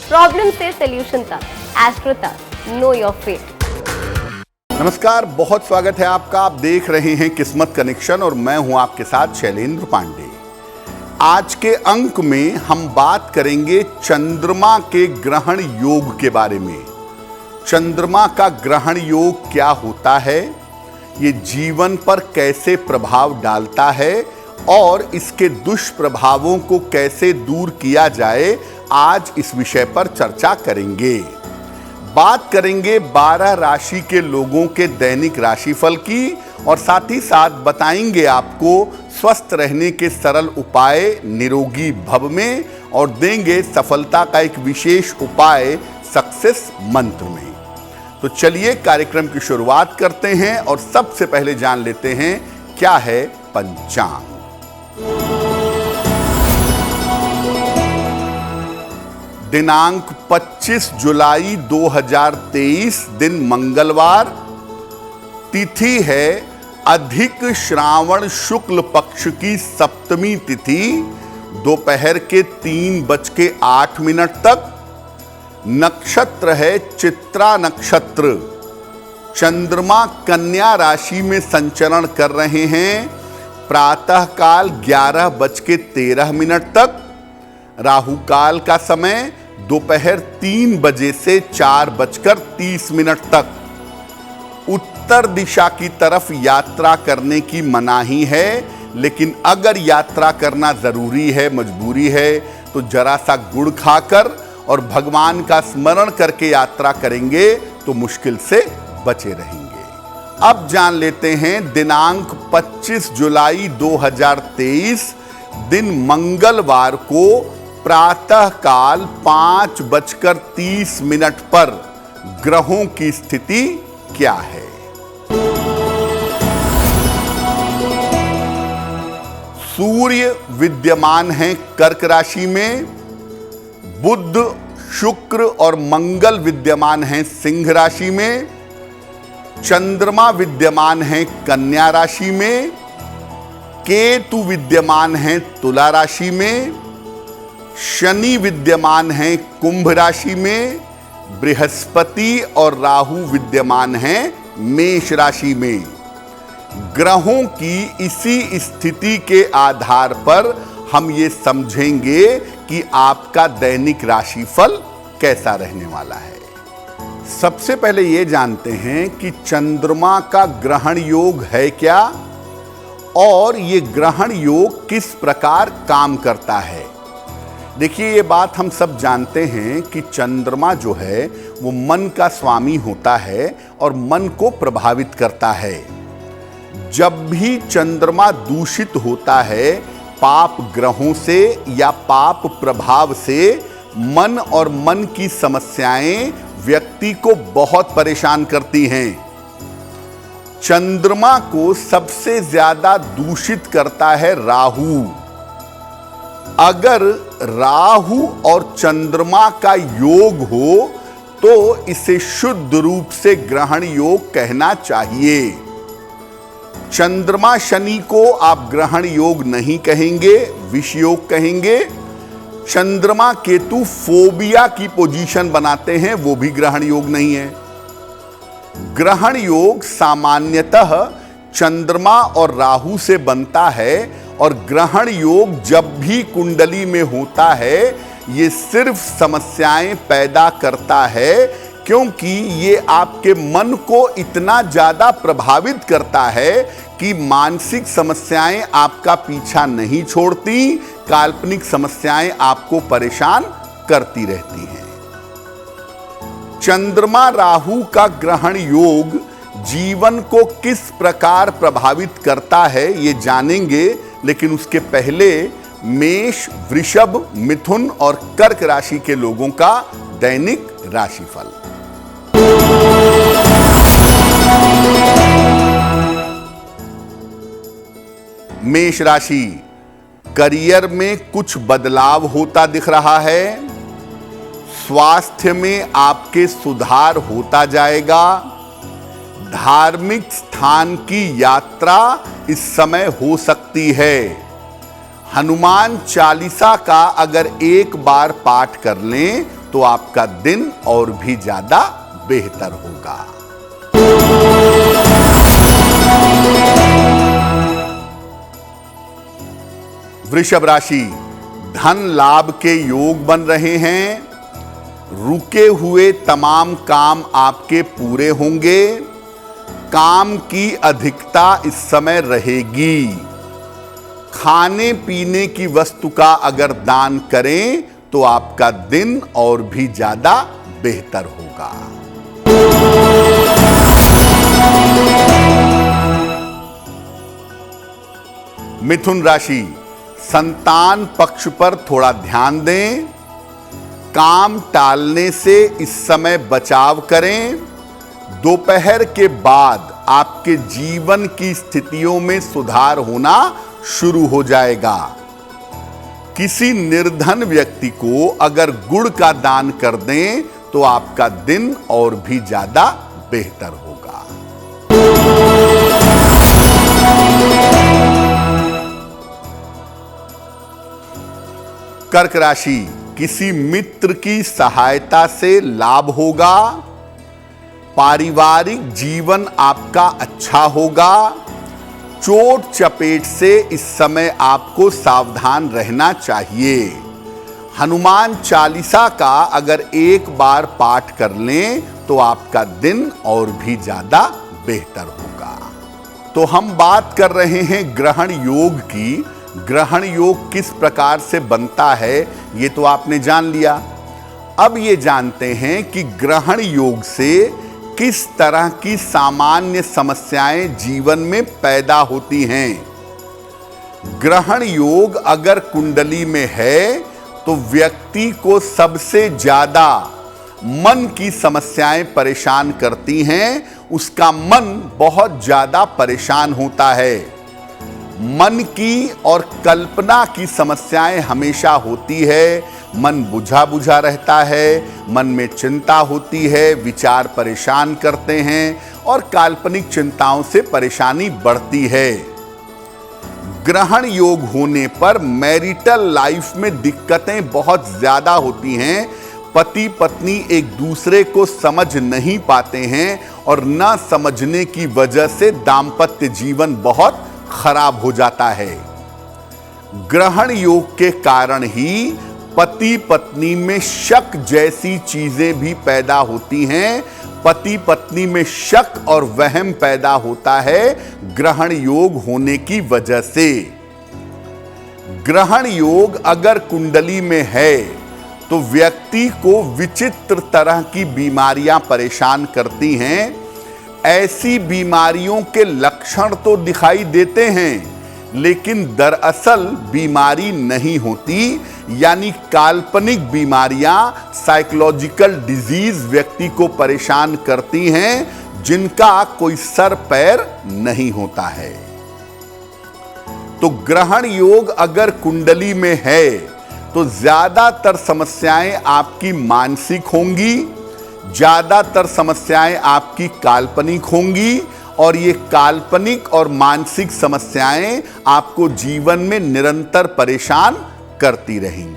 Problem से solution तक, astro तक, नो योर फेट। नमस्कार, बहुत स्वागत है आपका। आप देख रहे हैं किस्मत कनेक्शन और मैं हूं आपके साथ शैलेंद्र पांडे। आज के अंक में हम बात करेंगे चंद्रमा के ग्रहण योग के बारे में। चंद्रमा का ग्रहण योग क्या होता है, ये जीवन पर कैसे प्रभाव डालता है और इसके दुष्प्रभावों को कैसे दूर किया जाए, आज इस विषय पर चर्चा करेंगे। बात करेंगे 12 राशि के लोगों के दैनिक राशिफल की और साथ ही साथ बताएंगे आपको स्वस्थ रहने के सरल उपाय निरोगी भव में और देंगे सफलता का एक विशेष उपाय सक्सेस मंत्र में। तो चलिए कार्यक्रम की शुरुआत करते हैं और सबसे पहले जान लेते हैं क्या है पंचांग। दिनांक 25 जुलाई 2023, दिन मंगलवार, तिथि है अधिक श्रावण शुक्ल पक्ष की सप्तमी तिथि, दोपहर के 3:08 तक। नक्षत्र है चित्रा नक्षत्र। चंद्रमा कन्या राशि में संचरण कर रहे हैं। प्रातः काल 11:13 तक। राहु काल का समय दोपहर 3 बजे से 4:30 तक। उत्तर दिशा की तरफ यात्रा करने की मनाही है, लेकिन अगर यात्रा करना जरूरी है, मजबूरी है, तो जरा सा गुड़ खाकर और भगवान का स्मरण करके यात्रा करेंगे तो मुश्किल से बचे रहेंगे। अब जान लेते हैं दिनांक 25 जुलाई 2023, दिन मंगलवार को प्रातः काल 5:30 पर ग्रहों की स्थिति क्या है। सूर्य विद्यमान है कर्क राशि में, बुध, शुक्र और मंगल विद्यमान हैं सिंह राशि में, चंद्रमा विद्यमान है कन्या राशि में, केतु विद्यमान है तुला राशि में, शनि विद्यमान है कुंभ राशि में, बृहस्पति और राहु विद्यमान हैं मेष राशि में। ग्रहों की इसी स्थिति के आधार पर हम ये समझेंगे कि आपका दैनिक राशिफल कैसा रहने वाला है। सबसे पहले ये जानते हैं कि चंद्रमा का ग्रहण योग है क्या और ये ग्रहण योग किस प्रकार काम करता है। देखिए, ये बात हम सब जानते हैं कि चंद्रमा जो है वो मन का स्वामी होता है और मन को प्रभावित करता है। जब भी चंद्रमा दूषित होता है पाप ग्रहों से या पाप प्रभाव से, मन और मन की समस्याएं व्यक्ति को बहुत परेशान करती हैं। चंद्रमा को सबसे ज्यादा दूषित करता है राहु। अगर राहु और चंद्रमा का योग हो तो इसे शुद्ध रूप से ग्रहण योग कहना चाहिए। चंद्रमा शनि को आप ग्रहण योग नहीं कहेंगे, विष योग कहेंगे। चंद्रमा केतु फोबिया की पोजीशन बनाते हैं, वो भी ग्रहण योग नहीं है। ग्रहण योग सामान्यतः चंद्रमा और राहु से बनता है और ग्रहण योग जब भी कुंडली में होता है ये सिर्फ समस्याएं पैदा करता है, क्योंकि ये आपके मन को इतना ज्यादा प्रभावित करता है कि मानसिक समस्याएं आपका पीछा नहीं छोड़ती, काल्पनिक समस्याएं आपको परेशान करती रहती हैं। चंद्रमा राहु का ग्रहण योग जीवन को किस प्रकार प्रभावित करता है ये जानेंगे, लेकिन उसके पहले मेष, वृषभ, मिथुन और कर्क राशि के लोगों का दैनिक राशिफल। मेष राशि, करियर में कुछ बदलाव होता दिख रहा है। स्वास्थ्य में आपके सुधार होता जाएगा। धार्मिक स्थान की यात्रा इस समय हो सकती है। हनुमान चालीसा का अगर एक बार पाठ कर लें तो आपका दिन और भी ज्यादा बेहतर होगा। वृषभ राशि, धन लाभ के योग बन रहे हैं। रुके हुए तमाम काम आपके पूरे होंगे। काम की अधिकता इस समय रहेगी। खाने पीने की वस्तु का अगर दान करें तो आपका दिन और भी ज्यादा बेहतर होगा। मिथुन राशि, संतान पक्ष पर थोड़ा ध्यान दें। काम टालने से इस समय बचाव करें। दोपहर के बाद आपके जीवन की स्थितियों में सुधार होना शुरू हो जाएगा। किसी निर्धन व्यक्ति को अगर गुड़ का दान कर दें तो आपका दिन और भी ज्यादा बेहतर होगा। कर्क राशि, किसी मित्र की सहायता से लाभ होगा। पारिवारिक जीवन आपका अच्छा होगा। चोट चपेट से इस समय आपको सावधान रहना चाहिए। हनुमान चालीसा का अगर एक बार पाठ कर लें तो आपका दिन और भी ज्यादा बेहतर होगा। तो हम बात कर रहे हैं ग्रहण योग की। ग्रहण योग किस प्रकार से बनता है ये तो आपने जान लिया। अब ये जानते हैं कि ग्रहण योग से किस तरह की सामान्य समस्याएं जीवन में पैदा होती हैं। ग्रहण योग अगर कुंडली में है तो व्यक्ति को सबसे ज्यादा मन की समस्याएं परेशान करती हैं। उसका मन बहुत ज्यादा परेशान होता है। मन की और कल्पना की समस्याएं हमेशा होती है। मन बुझा बुझा रहता है। मन में चिंता होती है। विचार परेशान करते हैं और काल्पनिक चिंताओं से परेशानी बढ़ती है। ग्रहण योग होने पर मैरिटल लाइफ में दिक्कतें बहुत ज्यादा होती हैं। पति पत्नी एक दूसरे को समझ नहीं पाते हैं और न समझने की वजह से दाम्पत्य जीवन बहुत खराब हो जाता है। ग्रहण योग के कारण ही पति पत्नी में शक जैसी चीजें भी पैदा होती हैं। पति पत्नी में शक और वहम पैदा होता है ग्रहण योग होने की वजह से। ग्रहण योग अगर कुंडली में है तो व्यक्ति को विचित्र तरह की बीमारियां परेशान करती हैं। ऐसी बीमारियों के लक्षण तो दिखाई देते हैं लेकिन दरअसल बीमारी नहीं होती। यानी काल्पनिक बीमारियां, साइकोलॉजिकल डिजीज व्यक्ति को परेशान करती हैं जिनका कोई सर पैर नहीं होता है। तो ग्रहण योग अगर कुंडली में है तो ज्यादातर समस्याएं आपकी मानसिक होंगी। ज्यादातर समस्याएं आपकी काल्पनिक होंगी और ये काल्पनिक और मानसिक समस्याएं आपको जीवन में निरंतर परेशान करती रहेंगी।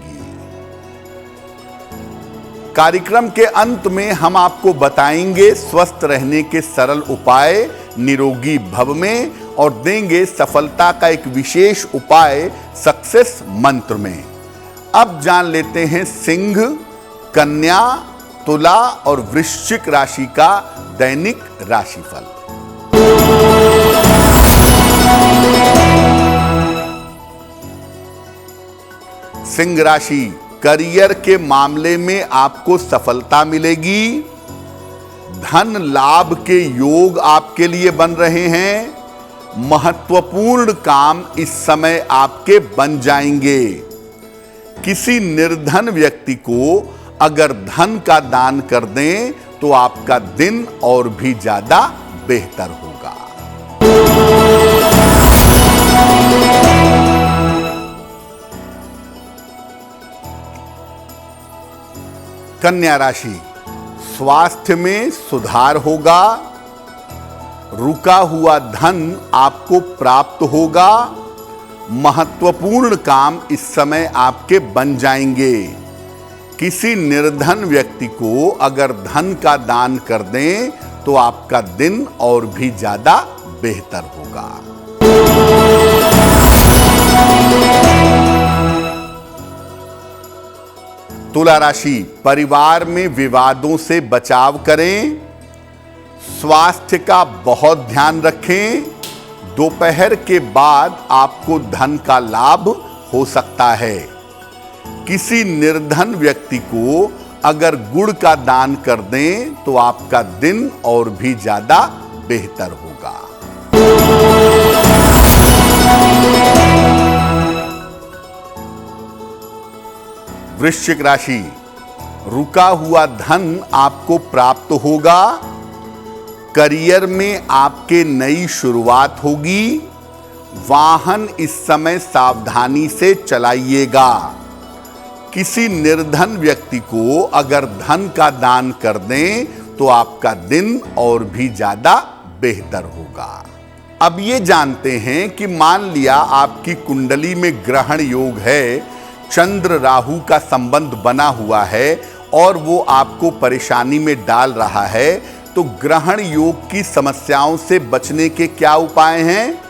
कार्यक्रम के अंत में हम आपको बताएंगे स्वस्थ रहने के सरल उपाय निरोगी भव में और देंगे सफलता का एक विशेष उपाय सक्सेस मंत्र में। अब जान लेते हैं सिंह, कन्या, तुला और वृश्चिक राशि का दैनिक राशिफल। सिंह राशि, करियर के मामले में आपको सफलता मिलेगी। धन लाभ के योग आपके लिए बन रहे हैं। महत्वपूर्ण काम इस समय आपके बन जाएंगे। किसी निर्धन व्यक्ति को अगर धन का दान कर दें तो आपका दिन और भी ज्यादा बेहतर होगा। कन्या राशि, स्वास्थ्य में सुधार होगा। रुका हुआ धन आपको प्राप्त होगा। महत्वपूर्ण काम इस समय आपके बन जाएंगे। किसी निर्धन व्यक्ति को अगर धन का दान कर दें तो आपका दिन और भी ज्यादा बेहतर होगा। तुला राशि, परिवार में विवादों से बचाव करें, स्वास्थ्य का बहुत ध्यान रखें। दोपहर के बाद आपको धन का लाभ हो सकता है। किसी निर्धन व्यक्ति को अगर गुड़ का दान कर दें तो आपका दिन और भी ज्यादा बेहतर होगा। वृश्चिक राशि, रुका हुआ धन आपको प्राप्त होगा। करियर में आपके नई शुरुआत होगी। वाहन इस समय सावधानी से चलाइएगा। किसी निर्धन व्यक्ति को अगर धन का दान कर दें तो आपका दिन और भी ज्यादा बेहतर होगा। अब ये जानते हैं कि मान लिया आपकी कुंडली में ग्रहण योग है, चंद्र राहु का संबंध बना हुआ है और वो आपको परेशानी में डाल रहा है, तो ग्रहण योग की समस्याओं से बचने के क्या उपाय हैं?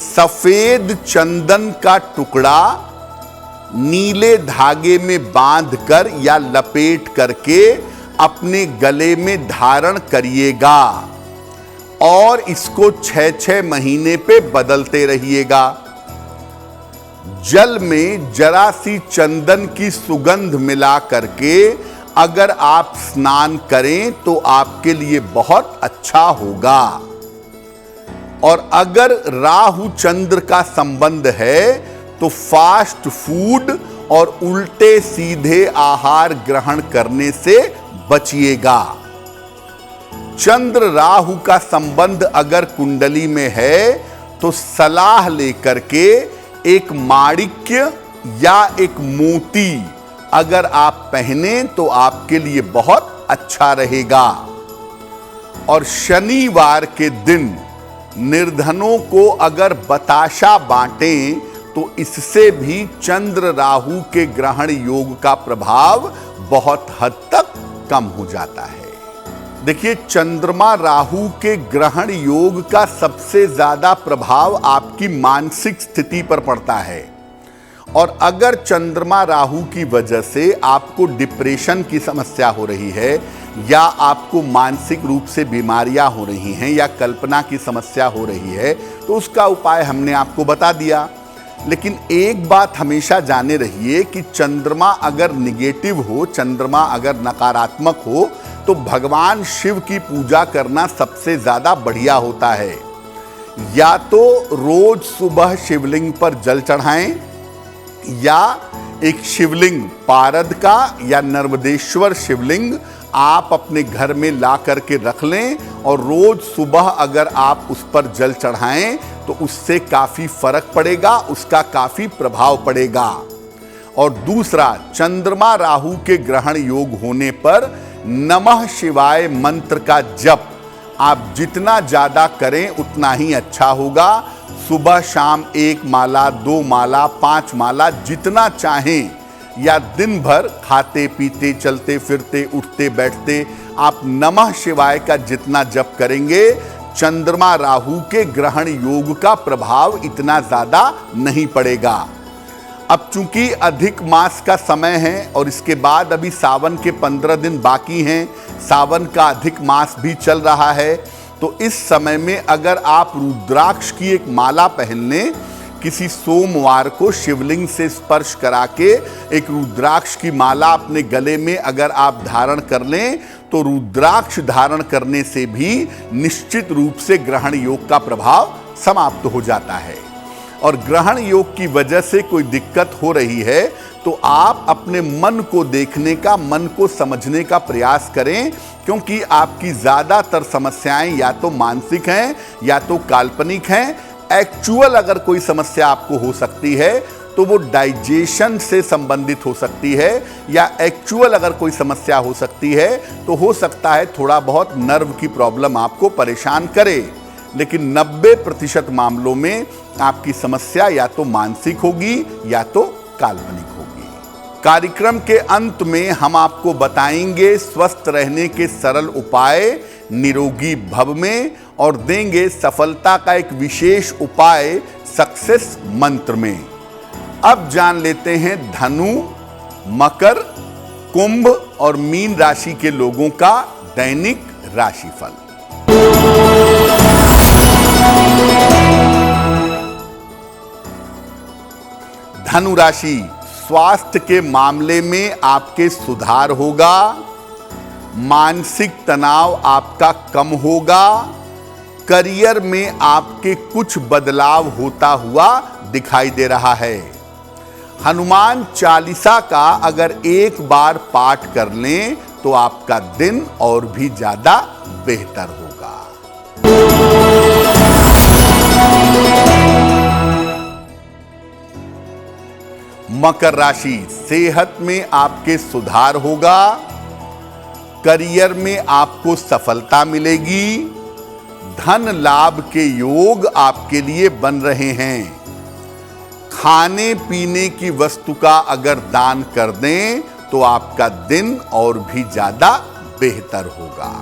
सफेद चंदन का टुकड़ा नीले धागे में बांधकर या लपेट करके अपने गले में धारण करिएगा और इसको 6-6 महीने पे बदलते रहिएगा। जल में जरा सी चंदन की सुगंध मिला करके अगर आप स्नान करें तो आपके लिए बहुत अच्छा होगा। और अगर राहु चंद्र का संबंध है तो फास्ट फूड और उल्टे सीधे आहार ग्रहण करने से बचिएगा। चंद्र राहु का संबंध अगर कुंडली में है तो सलाह लेकर के एक माणिक्य या एक मोती अगर आप पहने तो आपके लिए बहुत अच्छा रहेगा। और शनिवार के दिन निर्धनों को अगर बताशा बांटें तो इससे भी चंद्र राहु के ग्रहण योग का प्रभाव बहुत हद तक कम हो जाता है। देखिए, चंद्रमा राहु के ग्रहण योग का सबसे ज्यादा प्रभाव आपकी मानसिक स्थिति पर पड़ता है। और अगर चंद्रमा राहु की वजह से आपको डिप्रेशन की समस्या हो रही है या आपको मानसिक रूप से बीमारियां हो रही हैं या कल्पना की समस्या हो रही है तो उसका उपाय हमने आपको बता दिया। लेकिन एक बात हमेशा जाने रहिए कि चंद्रमा अगर निगेटिव हो, चंद्रमा अगर नकारात्मक हो तो भगवान शिव की पूजा करना सबसे ज्यादा बढ़िया होता है। या तो रोज सुबह शिवलिंग पर जल चढ़ाएं या एक शिवलिंग पारद का या नर्मदेश्वर शिवलिंग आप अपने घर में ला करके रख लें और रोज सुबह अगर आप उस पर जल चढ़ाएं तो उससे काफी फर्क पड़ेगा, उसका काफी प्रभाव पड़ेगा। और दूसरा, चंद्रमा राहु के ग्रहण योग होने पर नमः शिवाय मंत्र का जप आप जितना ज्यादा करें उतना ही अच्छा होगा। सुबह शाम 1 माला, 2 माला, 5 माला जितना चाहें, या दिन भर खाते पीते चलते फिरते उठते बैठते आप नमः शिवाय का जितना जप करेंगे, चंद्रमा राहु के ग्रहण योग का प्रभाव इतना ज्यादा नहीं पड़ेगा। अब चूंकि अधिक मास का समय है और इसके बाद अभी सावन के 15 दिन बाकी हैं, सावन का अधिक मास भी चल रहा है, तो इस समय में अगर आप रुद्राक्ष की एक माला पहन लें, किसी सोमवार को शिवलिंग से स्पर्श करा के एक रुद्राक्ष की माला अपने गले में अगर आप धारण कर लें तो रुद्राक्ष धारण करने से भी निश्चित रूप से ग्रहण योग का प्रभाव समाप्त हो जाता है। और ग्रहण योग की वजह से कोई दिक्कत हो रही है तो आप अपने मन को देखने का, मन को समझने का प्रयास करें, क्योंकि आपकी ज्यादातर समस्याएं या तो मानसिक हैं या तो काल्पनिक हैं। एक्चुअल अगर कोई समस्या आपको हो सकती है तो वो डाइजेशन से संबंधित हो सकती है, या एक्चुअल अगर कोई समस्या हो सकती है तो हो सकता है थोड़ा बहुत नर्व की प्रॉब्लम आपको परेशान करे। लेकिन 90% मामलों में आपकी समस्या या तो मानसिक होगी या तो काल्पनिक होगी। कार्यक्रम के अंत में हम आपको बताएंगे स्वस्थ रहने के सरल उपाय निरोगी भव में और देंगे सफलता का एक विशेष उपाय सक्सेस मंत्र में। अब जान लेते हैं धनु, मकर, कुंभ और मीन राशि के लोगों का दैनिक राशिफल। धनु राशि, स्वास्थ्य के मामले में आपके सुधार होगा, मानसिक तनाव आपका कम होगा, करियर में आपके कुछ बदलाव होता हुआ दिखाई दे रहा है। हनुमान चालीसा का अगर एक बार पाठ कर लें तो आपका दिन और भी ज्यादा बेहतर होगा। मकर राशि, सेहत में आपके सुधार होगा, करियर में आपको सफलता मिलेगी, धन लाभ के योग आपके लिए बन रहे हैं। खाने पीने की वस्तु का अगर दान कर दें तो आपका दिन और भी ज्यादा बेहतर होगा।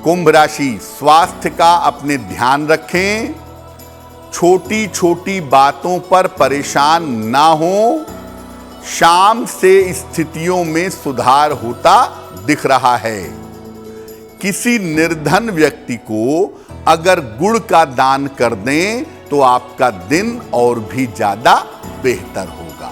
कुंभ राशि, स्वास्थ्य का अपने ध्यान रखें, छोटी छोटी बातों पर परेशान ना हो, शाम से स्थितियों में सुधार होता दिख रहा है। किसी निर्धन व्यक्ति को अगर गुड़ का दान कर दें तो आपका दिन और भी ज्यादा बेहतर होगा।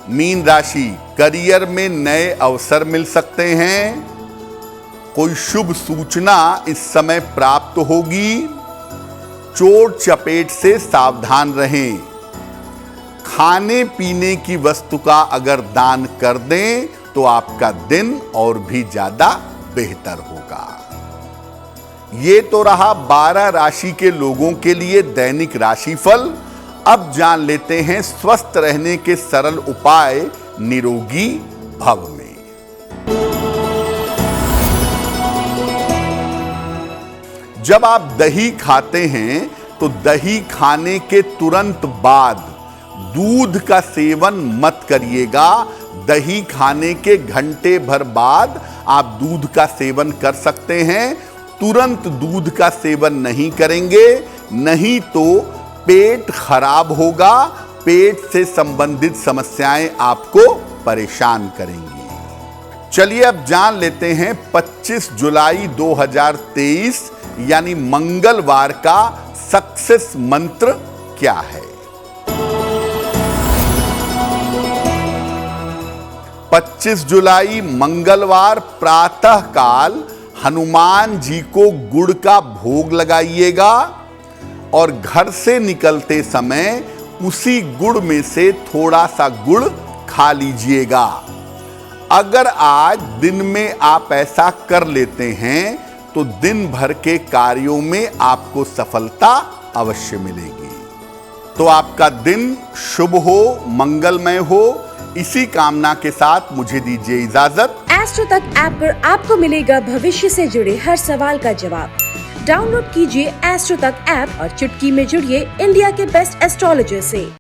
मीन राशि, करियर में नए अवसर मिल सकते हैं, कोई शुभ सूचना इस समय प्राप्त होगी, चोट चपेट से सावधान रहें। खाने पीने की वस्तु का अगर दान कर दें तो आपका दिन और भी ज्यादा बेहतर होगा। ये तो रहा 12 राशि के लोगों के लिए दैनिक राशिफल। अब जान लेते हैं स्वस्थ रहने के सरल उपाय निरोगी भव में। जब आप दही खाते हैं तो दही खाने के तुरंत बाद दूध का सेवन मत करिएगा। दही खाने के घंटे भर बाद आप दूध का सेवन कर सकते हैं, तुरंत दूध का सेवन नहीं करेंगे, नहीं तो पेट खराब होगा, पेट से संबंधित समस्याएं आपको परेशान करेंगी। चलिए अब जान लेते हैं 25 जुलाई 2023 यानी मंगलवार का सक्सेस मंत्र क्या है। 25 जुलाई मंगलवार प्रातः काल हनुमान जी को गुड़ का भोग लगाइएगा और घर से निकलते समय उसी गुड़ में से थोड़ा सा गुड़ खा लीजिएगा। अगर आज दिन में आप ऐसा कर लेते हैं तो दिन भर के कार्यों में आपको सफलता अवश्य मिलेगी। तो आपका दिन शुभ हो, मंगलमय हो, इसी कामना के साथ मुझे दीजिए इजाजत। एस्ट्रो तक ऐप पर आपको मिलेगा भविष्य से जुड़े हर सवाल का जवाब। डाउनलोड कीजिए एस्ट्रो तक ऐप और चुटकी में जुड़िए इंडिया के बेस्ट एस्ट्रोलॉजर से।